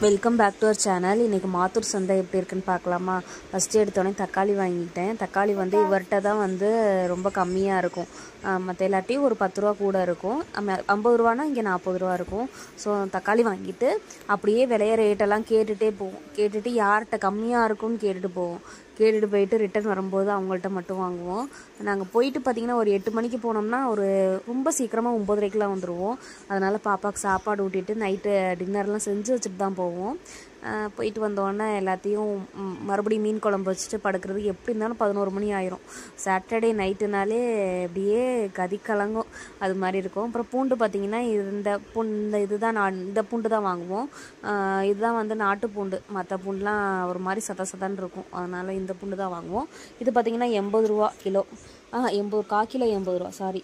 Welcome back to our channel. இன்றைக்கி மாத்தூர் சந்தை எப்படி இருக்குன்னு பார்க்கலாமா? ஃபஸ்ட்டு எடுத்தோடனே தக்காளி வாங்கிட்டேன். தக்காளி வந்து இவர்கிட்ட தான் வந்து ரொம்ப கம்மியாக இருக்கும். மற்ற எல்லாத்தையும் ஒரு 10 ரூபா கூட இருக்கும். 50 ரூபானா இங்கே 40 ரூபா இருக்கும். ஸோ தக்காளி வாங்கிட்டு அப்படியே விலைய ரேட்டெல்லாம் கேட்டுகிட்டே போவோம். கேட்டுட்டு யார்கிட்ட கம்மியாக இருக்கும்னு கேட்டுட்டு போவோம். கேட்டுட்டு போயிட்டு ரிட்டன் வரும்போது அவங்கள்ட்ட மட்டும் வாங்குவோம். நாங்கள் போயிட்டு பார்த்திங்கன்னா ஒரு 8 மணிக்கு போனோம்னா ஒரு ரொம்ப சீக்கிரமாக 9:30க்கெலாம் வந்துடுவோம். அதனால் பாப்பாவுக்கு சாப்பாடு ஊட்டிட்டு நைட்டு டின்னர்லாம் செஞ்சு வச்சுட்டு தான் போவோம். போயிட்டு வந்தோடனே எல்லாத்தையும் மறுபடியும் மீன் குழம்பு வச்சுட்டு படுக்கிறதுக்கு எப்படி இருந்தாலும் 11 மணி ஆயிரும். சாட்டர்டே நைட்டுனாலே அப்படியே கதி கலங்கும், அது மாதிரி இருக்கும். அப்புறம் பூண்டு பார்த்திங்கன்னா இந்த பூண்டு தான் வாங்குவோம். இதுதான் வந்து நாட்டு பூண்டு. மற்ற பூண்டுலாம் ஒரு மாதிரி சதன்னு இருக்கும். அதனால் இந்த பூண்டு தான் வாங்குவோம். இது பார்த்திங்கன்னா 80 ரூபா கிலோ. 80 கிலோ 80 ரூபா, சாரி,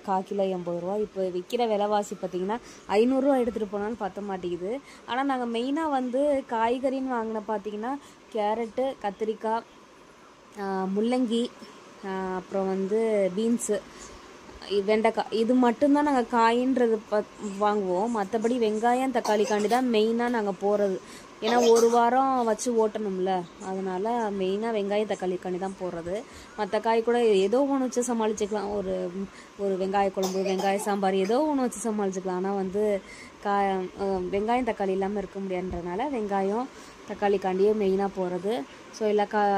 80 ரூபா. இப்போ விற்கிற விலைவாசி பார்த்திங்கன்னா 500 ரூபா எடுத்துகிட்டு போனாலும் பற்ற மாட்டேங்குது. ஆனால் நாங்கள் மெயினாக வந்து காய்கறின்னு வாங்கின பார்த்திங்கன்னா கேரட்டு, கத்திரிக்காய், முள்ளங்கி, அப்புறம் வந்து பீன்ஸு, வெண்டைக்காய், இது மட்டும்தான் நாங்கள் காயின்றது வாங்குவோம். மற்றபடி வெங்காயம், தக்காளிக்காண்டி தான் மெயினாக நாங்கள் போகிறது. ஏன்னா ஒரு வாரம் வச்சு ஓட்டணும்ல, அதனால் மெயினாக வெங்காயம் தக்காளிக்காண்டி தான் போடுறது. மற்ற காய் கூட ஏதோ ஒன்று வச்சு சமாளிச்சுக்கலாம். ஒரு வெங்காய குழம்பு, வெங்காய சாம்பார், ஏதோ ஒன்று வச்சு சமாளிச்சுக்கலாம். ஆனால் வந்து வெங்காயம் தக்காளி இல்லாமல் இருக்க முடியாதுன்றனால வெங்காயம் தக்காளிக்காண்டியே மெயினாக போகிறது. ஸோ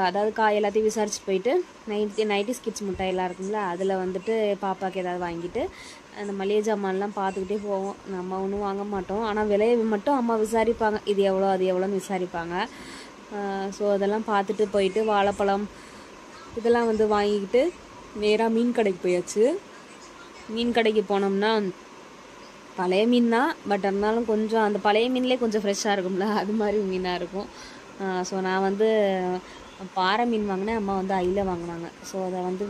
அதாவது காய் எல்லாத்தையும் விசாரிச்சுட்டு போயிட்டு நைட்டி ஸ்கிட்ஸ் முட்டை எல்லாம் இருக்குங்களா, அதில் வந்துட்டு பாப்பாவுக்கு ஏதாவது வாங்கிட்டு அந்த மளிகை ஜாமான்லாம் பார்த்துக்கிட்டே போவோம். நம்ம ஒன்றும் வாங்க மாட்டோம். ஆனால் விலையை மட்டும் அம்மா விசாரிப்பாங்க, இது எவ்வளோ அது எவ்வளோன்னு விசாரிப்பாங்க. ஸோ அதெல்லாம் பார்த்துட்டு போயிட்டு வாழைப்பழம் இதெல்லாம் வந்து வாங்கிக்கிட்டு நேராக மீன் கடைக்கு போயாச்சு. மீன் கடைக்கு போனோம்னா பழைய மீன் தான், பட் இருந்தாலும் கொஞ்சம் அந்த பழைய மீன்லேயே கொஞ்சம் ஃப்ரெஷ்ஷாக இருக்கும்ல, அது மாதிரி மீனாக இருக்கும். ஸோ நான் வந்து பாறை மீன் வாங்கினேன், அம்மா வந்து அயில வாங்கினாங்க. ஸோ அதை வந்து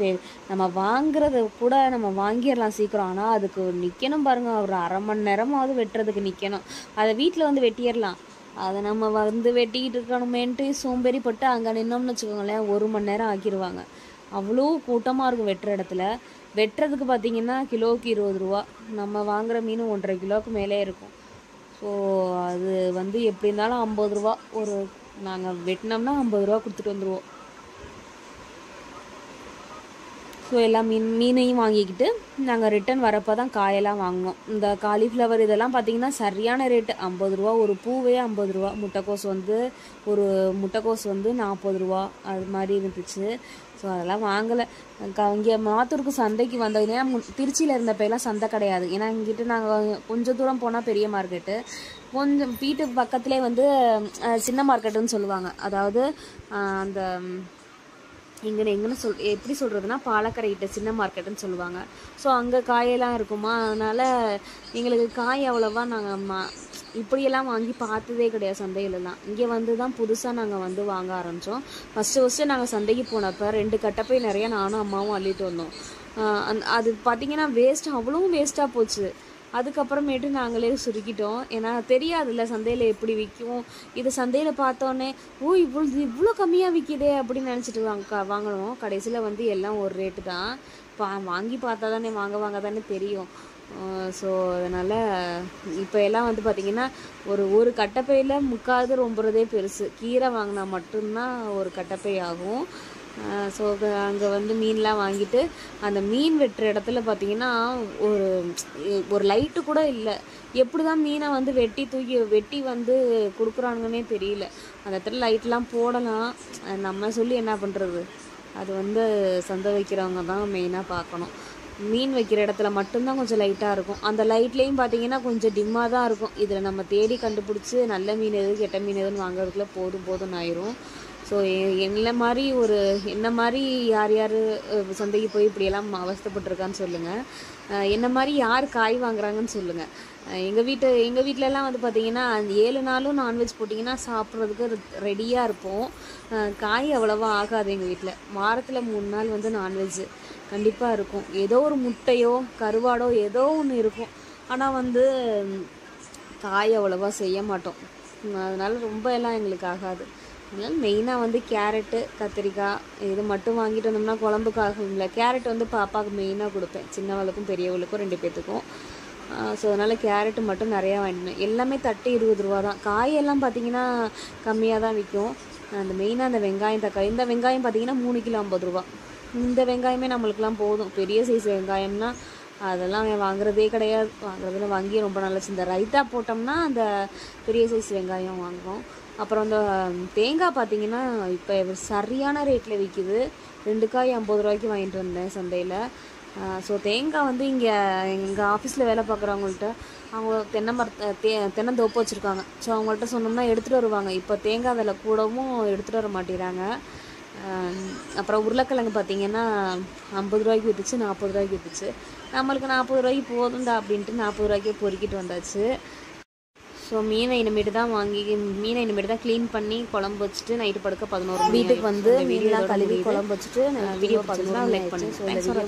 நம்ம வாங்குறத கூட நம்ம வாங்கிடலாம் சீக்கிரம். ஆனால் அதுக்கு நிற்கணும் பாருங்கள், ஒரு அரை மணி நேரமாவது வெட்டுறதுக்கு நிற்கணும். அதை வீட்டில் வந்து வெட்டிடலாம், அதை நம்ம வந்து வெட்டிக்கிட்டு இருக்கணுமேன்ட்டு சோம்பேறிப்பட்டு அங்கே நின்னோம்னு வச்சுக்கோங்களேன், 1 மணி நேரம் ஆக்கிடுவாங்க. அவ்வளோ கூட்டமாக இருக்கும் வெட்டுற இடத்துல. வெட்டுறதுக்கு பார்த்திங்கன்னா கிலோவுக்கு 20 ரூபா. நம்ம வாங்குகிற மீன் 1.5 கிலோவுக்கு மேலே இருக்கும். ஸோ அது வந்து எப்படி இருந்தாலும் 50 ரூபா. நாங்கள் வெட்டினோம்னா 50 ரூபா கொடுத்துட்டு வந்துடுவோம். ஸோ எல்லா மீனையும் வாங்கிக்கிட்டு நாங்கள் ரிட்டன் வரப்போ தான் காயெல்லாம் வாங்கினோம். இந்த காலிஃப்ளவர் இதெல்லாம் பார்த்திங்கன்னா சரியான ரேட்டு, 50 ரூபா. ஒரு பூவே 50 ரூபா. ஒரு முட்டைக்கோஸ் வந்து 40 ரூபா, அது மாதிரி இருந்துச்சு. ஸோ அதெல்லாம் வாங்கலை. இங்கே மாத்தூருக்கு சந்தைக்கு வந்தது. ஏன்னா திருச்சியில் இருந்தப்பெல்லாம் சந்தை கிடையாது. ஏன்னா இங்கிட்ட நாங்கள் கொஞ்சம் தூரம் போனால் பெரிய மார்க்கெட்டு, கொஞ்சம் வீட்டு பக்கத்துலேயே வந்து சின்ன மார்க்கெட்டுன்னு சொல்லுவாங்க. அதாவது அந்த எப்படி சொல்கிறதுனா பாலக்கரைகிட்ட சின்ன மார்க்கெட்டுன்னு சொல்லுவாங்க. ஸோ அங்கே காயெல்லாம் இருக்குமா, அதனால் எங்களுக்கு காய் அவ்வளோவா நாங்கள் இப்படியெல்லாம் வாங்கி பார்த்ததே கிடையாது சந்தையிலலாம். இங்கே வந்து தான் புதுசாக நாங்கள் வந்து வாங்க ஆரம்பித்தோம். ஃபஸ்ட்டு நாங்கள் சந்தைக்கு போனப்போ 2 கட்டப்பை நிறையா நானும் அம்மாவும் அள்ளிட்டு வந்தோம். அது பார்த்திங்கன்னா அவ்வளோ வேஸ்ட்டாக போச்சு. அதுக்கப்புறமேட்டு நாங்களே சுருக்கிட்டோம். ஏன்னா தெரியாதுல்ல சந்தையில் எப்படி விற்கும். இது சந்தையில் பார்த்தோன்னே இவ்வளோ கம்மியாக விற்கிதே அப்படின்னு நினச்சிட்டு வாங்கணும். கடைசியில் வந்து எல்லாம் ஒரு ரேட்டு தான். வாங்கி பார்த்தா தானே வாங்க தானே தெரியும். ஸோ அதனால் இப்போ எல்லாம் வந்து பார்த்திங்கன்னா ஒரு கட்டப்பையில் முக்காது ரொம்புறதே பெருசு. கீரை வாங்கினா மட்டும்தான் ஒரு கட்டப்பை ஆகும். ஸோ அங்கே வந்து மீன்லாம் வாங்கிட்டு அந்த மீன் வெட்டுற இடத்துல பார்த்திங்கன்னா ஒரு லைட்டு கூட இல்லை. எப்படி தான் மீனை வந்து வெட்டி வந்து கொடுக்குறானுங்கன்னே தெரியல. அந்த இடத்துல லைட்லாம் போடலாம், நம்ம சொல்லி என்ன பண்ணுறது. அது வந்து சந்தை வைக்கிறவங்க தான் மெயினாக பார்க்கணும். மீன் வைக்கிற இடத்துல மட்டும்தான் கொஞ்சம் லைட்டாக இருக்கும். அந்த லைட்லேயும் பார்த்திங்கன்னா கொஞ்சம் டிம்மாக தான் இருக்கும். இதில் நம்ம தேடி கண்டுபிடிச்சி நல்ல மீன் எது கெட்ட மீன் எதுன்னு வாங்குறதுக்குள்ள போதும் ஆயிரும். ஸோ என்ன மாதிரி யார் சந்தைக்கு போய் இப்படியெல்லாம் அவஸ்தைப்பட்டிருக்கான்னு சொல்லுங்கள். என்ன மாதிரி யார் காய் வாங்குறாங்கன்னு சொல்லுங்கள். எங்கள் வீட்டிலலாம் வந்து பார்த்திங்கன்னா 7 நாளும் நான்வெஜ் போட்டிங்கன்னா சாப்பிட்றதுக்கு ரெடியாக இருப்போம். காய் அவ்வளோவா ஆகாது எங்கள் வீட்டில். வாரத்தில் 3 நாள் வந்து நான்வெஜ்ஜு கண்டிப்பாக இருக்கும். ஏதோ ஒரு முட்டையோ கருவாடோ ஏதோ ஒன்று இருக்கும். ஆனால் வந்து காய் அவ்வளோவா செய்ய மாட்டோம். அதனால் ரொம்ப எல்லாம் எங்களுக்கு ஆகாது. அதனால் மெயினாக வந்து கேரட்டு, கத்திரிக்காய் இது மட்டும் வாங்கிட்டு வந்தோம்னா குழம்புக்காக இல்லை. கேரட் வந்து பாப்பாவுக்கு மெயினாக கொடுப்பேன், சின்னவளுக்கும் பெரியவளுக்கும் 2 பேர்த்துக்கும். ஸோ அதனால் கேரட்டு மட்டும் நிறையா வாங்கிட்டேன். எல்லாமே தட்டு 20 ரூபா தான். காயெல்லாம் பார்த்திங்கன்னா கம்மியாக தான் விற்கும். அந்த மெயினாக அந்த வெங்காயம் தக்காளி, இந்த வெங்காயம் பார்த்திங்கன்னா 3 கிலோ 50 ரூபா. இந்த வெங்காயமே நம்மளுக்குலாம் போதும். பெரிய சைஸ் வெங்காயம்னா அதெல்லாம் வாங்குறதே கிடையாது. வாங்குறதுல வாங்கி ரொம்ப நல்லது. இந்த ரைத்தா போட்டோம்னா அந்த பெரிய சைஸ் வெங்காயம் வாங்குவோம். அப்புறம் இந்த தேங்காய் பார்த்திங்கன்னா இப்போ சரியான ரேட்டில் விற்கிது. 2 காய் 50 ரூபாய்க்கு வாங்கிட்டு வந்தேன் சந்தையில். ஸோ தேங்காய் வந்து இங்கே எங்கள் ஆஃபீஸில் வேலை பார்க்குறவங்கள்ட்ட அவங்க தென்னந்தோப்பு வச்சுருக்காங்க. ஸோ அவங்கள்ட்ட சொன்னோம்னா எடுத்துகிட்டு வருவாங்க. இப்போ தேங்காய் விலை கூடவும் எடுத்துகிட்டு வர மாட்டேங்கிறாங்க. அப்புறம் உருளைக்கிழங்கு பார்த்திங்கன்னா 50 ரூபாய்க்கு விற்றுச்சு, 40 ரூபாய்க்கு விற்றுச்சு. நம்மளுக்கு 40 ரூபாய்க்கு போதும்டா அப்படின்ட்டு 40 ரூபாய்க்கே பொறுக்கிட்டு வந்தாச்சு. ஸோ மீனை இனிமேட்டு தான் க்ளீன் பண்ணி குழம்பு வச்சுட்டு நைட்டு படுக்க 11 மணி. வீட்டுக்கு வந்து மீனெலாம் கழுவி குழம்பு வச்சுட்டு வீடியோ பார்த்துலாம் லைக் பண்ணுங்கள்.